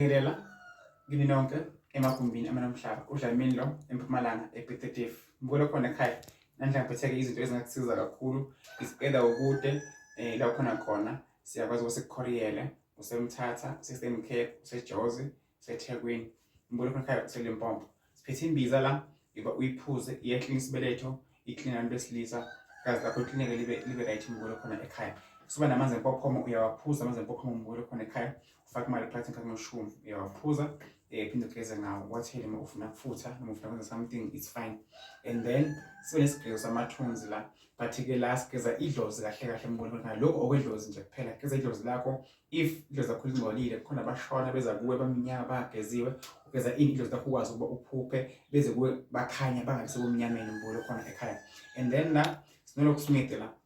Ngelela kini nonke emagumbini amanomhlaba uDlamini lo eMpumalanga ePiet mbulo khona ekhaya namhla ngiphethe-ke izinto ezingakusiza kakhulu is either ukude la khona siyakwazi ukuseKhoriyele useMthatha useStem Cape useJozi useThekwini mbulo khona ekhaya useLimpopo siphethe imbiza la iba uyiphuze iyehlisa isibeletho iklina abantu besilisa kazi lapho iklinike libe right mbulo khona ekhaya suba namanzi empophomo uyawaphuza amanzi empophomo mbulo khona ekhaya ufake imali phakathi ngoshumi uyawaphuza phinde ugeze ngawo wathele uma ufuna ukufutha noma ufuna ukwenza something it's fine and then sibe nesigqeko samathunzi la but-ke la sigeza idlozi kahle kahle mbulo khona lokho okwedlozi nje kuphela geza idlozi lakho if idlozi lakho lingcolile khona bashona beza kuwe bamnyama bageziwe ugeza idlozi lakho ukwazi ukuba uphuphe beze kuwe bakhanya bangabi sebumnyameni mbulo khona ekhaya and then la sinoloku smith la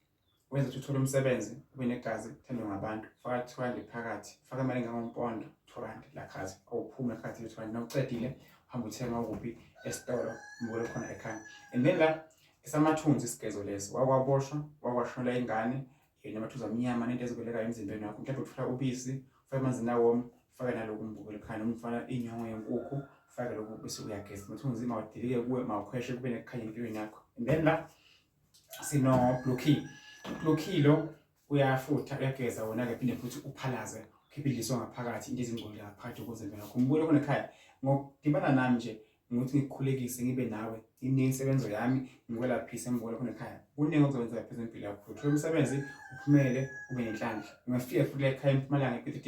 wenza ukuthi uthole umsebenzi ube negazi lithandwe ngabantu faka 200 phakathi faka imali engangoMpondo 200 lakhazi awuphume phakathi 200 nawucedile uhamba uthenga ukuphi esitolo mbulo khona ekhaya and then la isamathunzi isigezo lesi wakwashonela ingane namathunzi amnyama nento ezikwelekayo emzimbeni wakho mhlawumbe uthola ubisi ufake amanzi nawo ufake naloku mbulo ekhaya noma ufana inyongo yenkukhu ufake lokhu bese uyageza amathunzi mawadilike kuwe mawukhweshe kube nekukhanya empilweni yakho and then la sino Blokilo uyafutha uyageza wona-ke phinde futhi uphalaze ukhiphe idliso ngaphakathi into ezingcolile ngaphakathi ukuze phela mbulo khona ekhaya ngokudibana nami nje ngokuthi ngikukhulekise ngibe nawe inini isebenzo yami ngikwelaphise mbulo khona ekhaya kuningi okuzokwenza phezulu empilo yakho uthola umsebenzi uphumele ube nenhlanhla ungafika futhi ekhaya eMpumalanga ePiet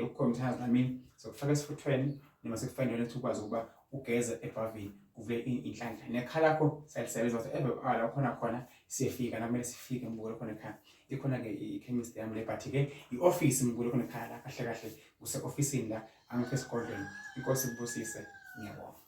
ukukhombisa nami sokufaka esifuthweni noma sekufanele ukuthi ukwazi ukuba ugeze ebhavini kuvule inhlanhla nekhala lakho salisebenza ukuthi la khona siyefika nakumele sifike mbulo khona ekhaya ikhona-ke ichemist yami le but-ke i-office mbulo khona ekhaya la kahle kahle kuse-ofisini la angikho esigodlweni inkosi ikubusise ngiyabonga.